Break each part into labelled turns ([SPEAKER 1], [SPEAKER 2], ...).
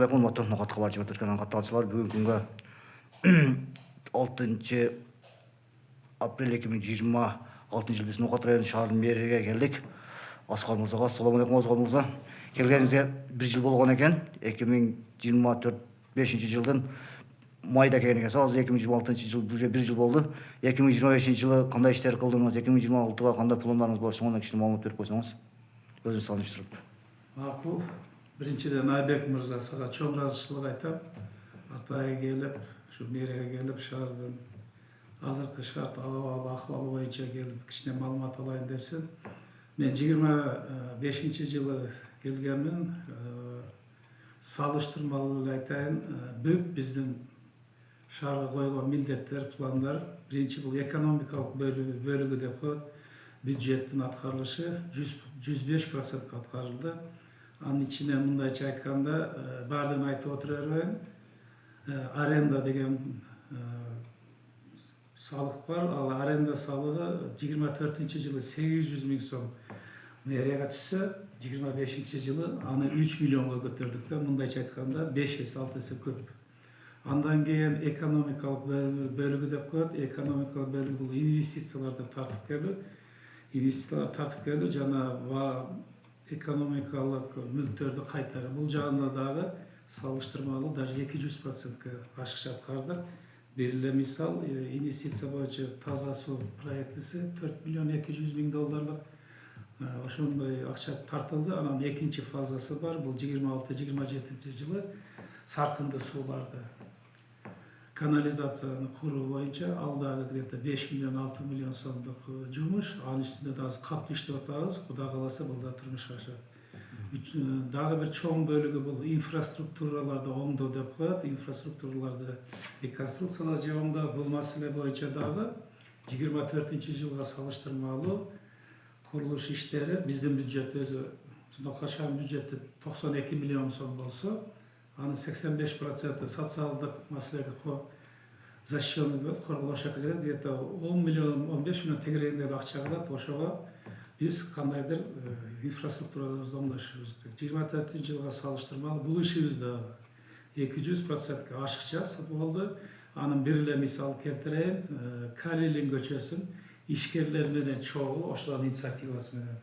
[SPEAKER 1] Yakın motor nokat kabar çıkıp turgan katılımcılar bugün günge 6 aprel 2026 yıl biz Nokat rayonu şaharının meriga geldik. Asqar Murzaga, assalamu alaikum Asqar Murza. Kelgenizge bir yıl bolgan eken, 2024-5 yıldan mayda kelген ekensiz. Azыр 2026 yıl bir yıl boldu. 2025 yılı kандай işler kıldınız? 2026'ga kандай planlarınız var? Şondan kişi malumat berip koysanız. Özünüz tanıştırıp.
[SPEAKER 2] Макул. Биринчиден Айбек мырза сага чоң ыраазычылык айтам. Атайга келип, ушу мэрияга келип, шаардын азыркы шарт абалы боюнча келип, кичине маалымат алайын депсин. Мен 25-жылы келгенмин. Салыштырмалуу эле айтайын, бүт биздин шаарга койгон милдеттер, пландар, биринчи бул экономикалык бөлүгү деп коет. Бюджеттин аткарылышы 105% аткарылды. Анын ичине мындайча айтканда, баардыгын айтып отура бербейм. Аренда деген салык бар. Ал аренда салыгы 24-жылы 800 миң сом мэрияга түшсө, 25-жылы аны 3 миллионго көтөрдүк да, мындайча айтканда 5 эсе 6 эсе көп. Андан кийин экономикалык бөлүгү деп коет. Экономикалык бөлүгү бул инвестицияларды тартып келүү. Инвестициялар тартып келүү жана экономикалык мүлктөрдү кайтаруу. Бул жагында дагы салыштырмалуу даже 200%га ашыкча аткардык. Бир эле мисал, инвестиция боюнча таза суу проектиси 4 миллион 200 миң долларлык ошондой акча тартылды. Анан экинчи фазасы бар. Бул 26-27 жылы саркынды сууларды канализацияны куруу боюнча ал дагы где-то 5 миллион 6 миллион сомдук жумуш. Анын үстүндө да азыр катуу иштеп атабыз. Кудай кааласа бул да турмушка ашат. Дагы бир чоң бөлүгү бул инфраструктураларды оңдоо деп коет. Инфраструктураларды реконструкциялоо же оңдоо. Бул маселе боюнча дагы 24-жылга салыштырмалуу курулуш иштери биздин бюджет өзү Нокат шаарынын бюджети 92 миллион сом болсо, анын 85% социалдык маселеге защищенный корголошко келет, где-то 10 миллион 15 миллион тегерегиндеги акча калат. Ошого биз кандайдыр инфраструктурабызды оңдошубуз керек. 24-жылга салыштырмалуу бул ишибиз да 200%га ашыкча болду. Анын бир эле мисал келтирейин. Калилин көчөсүн ишкерлер менен чогуу ошолордун инициативасы менен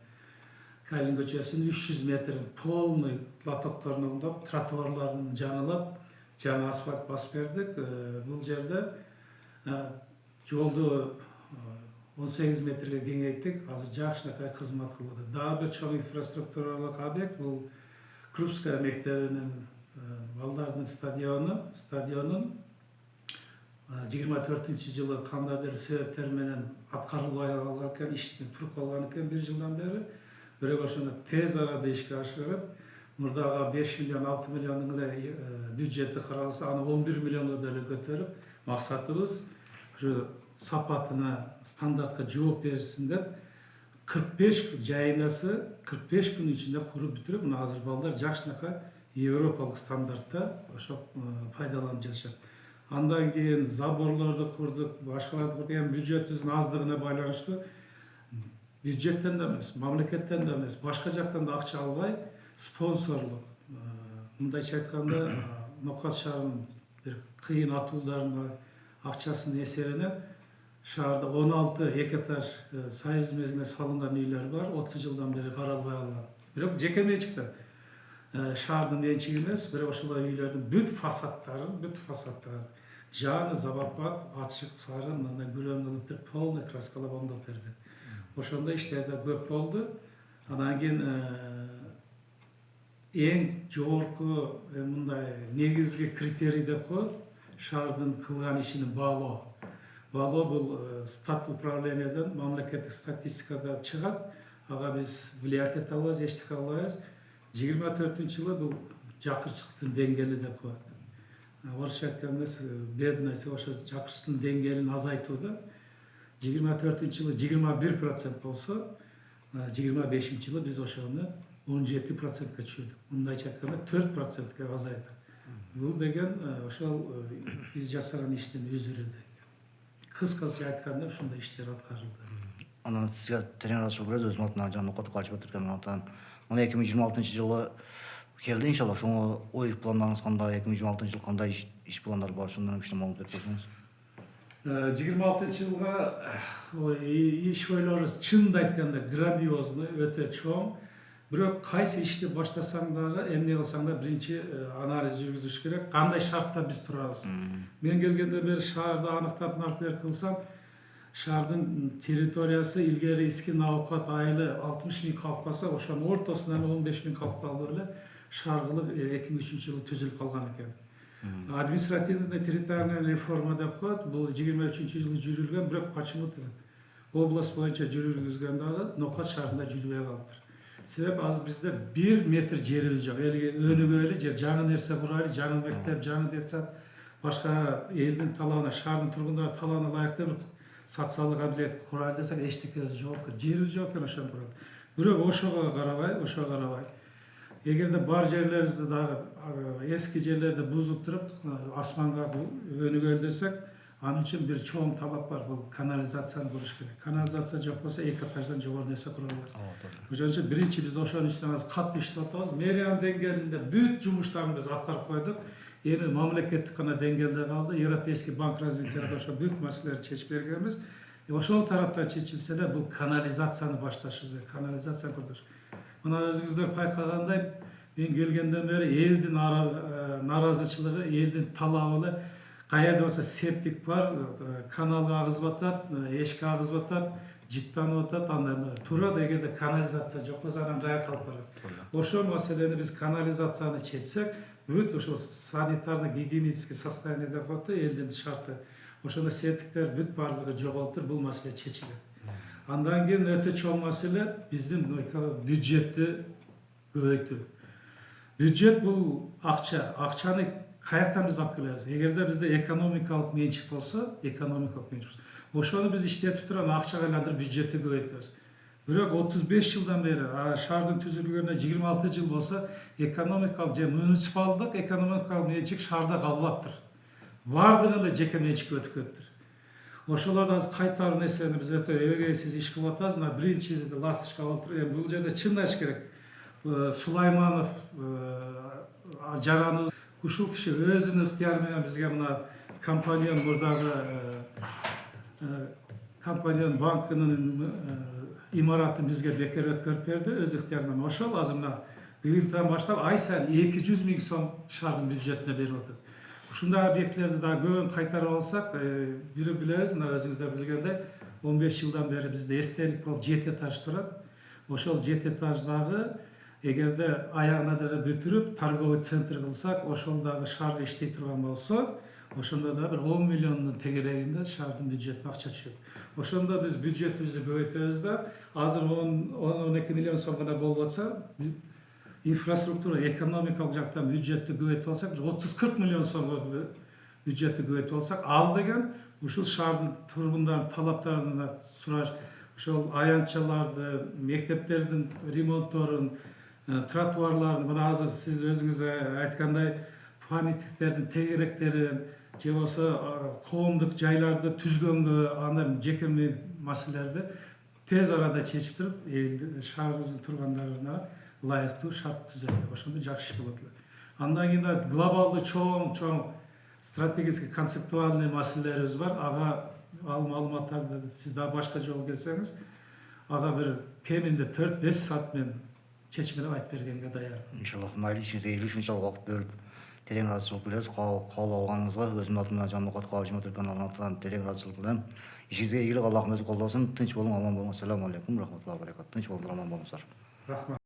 [SPEAKER 2] Калин көчөсүн 300 метр полный лотокторун оңдоп, тротуарларын жаңылап, жаңы асфальт басып бердик. Бул жерде жолду 18 метрге кеңейттик. Азыр жакшынакай кызмат кылды. Дагы бир чоң инфраструктуралык объект бул Крупская мектебинин балдардын стадионун 24-жылы кандайдыр себептер менен аткарылбай калган экен, иштен туруп калган экен бир жылдан бери. Бирок ошону тез арада ишке ашырып, мурдага 5 миллион 6 миллиондун эле бюджети каралса, аны 11 миллионго деле көтөрүп, максатыбыз ушу сапатына, стандартка жооп берсин деп 45 жайынасы 45 күн ичинде куруп бүтүрүп, мына азыр балдар жакшынакай европалык стандартта ошо пайдаланып жатышат. Андан кийин заборлорду курдук, башкаларды курдук. Эми бюджетибиздин аздыгына байланыштуу бюджеттен да эмес, мамлекеттен да эмес, башка жактан да акча албай, спонсорлук. Мындайча айтканда, Нокат шаарынын бир кыйын атуулдарына акчасынын эсебинен шаарда 16 2 этаж союз мезгилинде салынган үйлөр бар, 30 жылдан бери каралбай калган. Бирок жеке менчиктен шаардын менчиги эмес, бирок ошол үйлөрдүн бүт фасадтары жаңы забапат, ачык, сары, мындай күрөңдүлүп, полный краскалап оңдоп берди. Ошондо иштер да көп болду. Анан кийин эң жогорку мындай негизги критерий деп коет, шаардын кылган ишинин баалоо. Баалоо бул стат управленияден, мамлекеттик статистикада чыгат. Ага биз влиять эте албайбыз, эчтеке албайбыз. 24-жылы бул жакырчылыктын деңгээли деп коет. Орусча айтканда бедность, ошо жакырчылыктын деңгээлин азайтууда 24-жылы 21% болсо, 25-жылы биз ошону 17%га түшүрдүк. Мындайча айтканда 4%га азайдык. Бул деген ошол биз жасаган иштин үзүрү. Кыскасы айтканда ушундай иштер аткарылды.
[SPEAKER 1] Анан сизге терең ырахмат беребиз. Өзүнүн атынан жана Нокат калчып өткөн атынан. Мына 2026 жылы келди иншалла. Шуңа ой пландарыңыз кандай, 2026 жыл кандай иш пландар бар, шундан кичине маалымат берип койсоңуз.
[SPEAKER 2] 26 жылга иш ойлорубуз чынын айтканда грандиозный, өтө чоң. Бирок кайсы ишти баштасаң дагы, эмне кылсаң да биринчи анализ жүргүзүш керек. Кандай шартта биз турабыз? Мен келгенден бери шаарды аныктап например кылсам, шаардын территориясы илгери искин аукат айылы 60 000 калып калса, ошонун ортосунан 15 000 калып калды эле шаар кылып 2003 жылы түзүлүп калган экен. Административный территориальная реформа деп коет. Бул 23 жылы жүрүлгөн, бирок почему-то область боюнча жүргүзгөн дагы Нокат шаарында жүрбөй калыптыр. Себеп азыр бизде 1 метр жерибиз жок. Өнүгөлү жер, жаңы нерсе курайлы, жаңы мектеп, жаңы детсад, башка элдин талабына, шаардын тургундары талабына ылайыктуу бир социалдык кабилет курайлы десек, эчтекебиз жок. Жерибиз жок экен ошону курат. Бирок ошого карабай, эгерде бар жерлерибизди дагы эски жерлерди бузуп туруп, асманга өнүгөлү десек, анын үчүн бир чоң талап бар. Бул канализацияны куруш керек. Канализация жок болсо, 2 этаждан жогору нерсе кура албайт. Ошон үчүн биринчи биз ошонун үстүнө катты иштеп атабыз. Мэриянын деңгээлинде бүт жумуштарын биз аткарып койдук. Эми мамлекеттик гана деңгээлде калды. Европейский банк развитияда ошо бүт маселелерди чечип бергенбиз. Ошол тараптан чечилсе эле бул канализацияны башташыбыз керек. Канализацияны курдуш. Мына өзүңүздөр байкагандай, мен келгенден бери элдин нааразычылыгы, элдин талабы эле каерде болсо септик бар, каналга агызып атат, эшикке агызып атат, жыттанып атат, анда турат. Эгерде канализация жок болсо анан кая калып барат. Ошол маселени биз канализацияны чечсек, бүт ошол санитарно-гигиенический состояние деп коет да, элдин шарты. Ошондо септиктер бүт баардыгы жоголуптур, бул маселе чечилет. Андан кийин өтө чоң маселе биздин бюджетти көбөйтүү. Бюджет бул акча. Акчаны каяктан биз алып келебиз? Эгерде бизде экономикалык менчик болсо, ошону биз иштетип туруп акчага айландырып бюджетти көбөйтөбүз. Бирок 35 жылдан бери шаардын түзүлгөнүнө 26 жыл болсо, экономикалык же муниципалдык экономикалык менчик шаарда калбаптыр. Бардыгы эле жеке менчикке өтүп кетиптир. Ошолорду азыр кайтаруу нерсени биз өтө эбегейсиз иш кылып атабыз. Мына биринчи ласточка болуп туруп, бул жерде чын айткыш керек. Сулайманов жараныбыз ушул киши өзүнүн ыктыяры менен бизге мына компания мурдагы компания банкынын имаратын бизге бекер өткөрүп берди, өз ыктыяры менен. Ошол азыр мына быйылдан баштап ай сайын 200 000 сом шаардын бюджетине берип атат. Ушундай объектилерди дагы көбүн кайтарып алсак, билебиз, мына өзүңүздөр билгендей, 15 жылдан бери бизде эстелик болуп 7 этаж турат. Ошол 7 этаждагы эгерде аягына деле бүтүрүп, торговый центр кылсак, ошол дагы шаарда иштей турган болсо, ошондо да бир 10 миллиондун тегерегинде шаардын бюджетине акча түшөт. Ошондо биз бюджетибизди көбөйтөбүз да, азыр 10-12 миллион сом гана болуп атса, инфраструктура, экономикалык жактан бюджетти көбөйтүп алсак, 30-40 миллион сомго бюджетти көбөйтүп алсак, ал деген ушул шаардын тургундардын талаптарына сураш, ошол аянтчаларды, мектептердин ремонтторун, тротуарларын, мына азыр сиз өзүңүз айткандай памятниктердин тегеректерин, же болбосо коомдук жайларды түзгөнгө, андан жеке маселелерди тез арада чечип туруп, шаарыбыздын тургандарына ылайыктуу шарт түзөт. Ошондо жакшы иш болот эле. Андан кийин глобалдуу чоң стратегический концептуальный маселелерибиз бар. Ага ал маалыматтарды сиз да башка жолу келсеңиз, ага бир кеминде 4-5 саат мен чечимдеп айтып бергенге даяр.
[SPEAKER 1] Иншалла, майли ишиңизге ийгилик, ушунчалык убакыт бөлүп терең ыраазычылык билдиребиз. Кабыл алганыңызга өзүмдүн атымдан жана Нокат Кабыл Жомарт каналынын атынан терең ыраазычылык билдирем. Ишиңизге ийгилик, Аллахым өзү колдосун. Тынч болуң, аман болуңуз. Ассаламу алейкум, рахматуллахи ва баракатух. Тынч болуңуздар, аман болуңуздар.
[SPEAKER 2] Рахмат.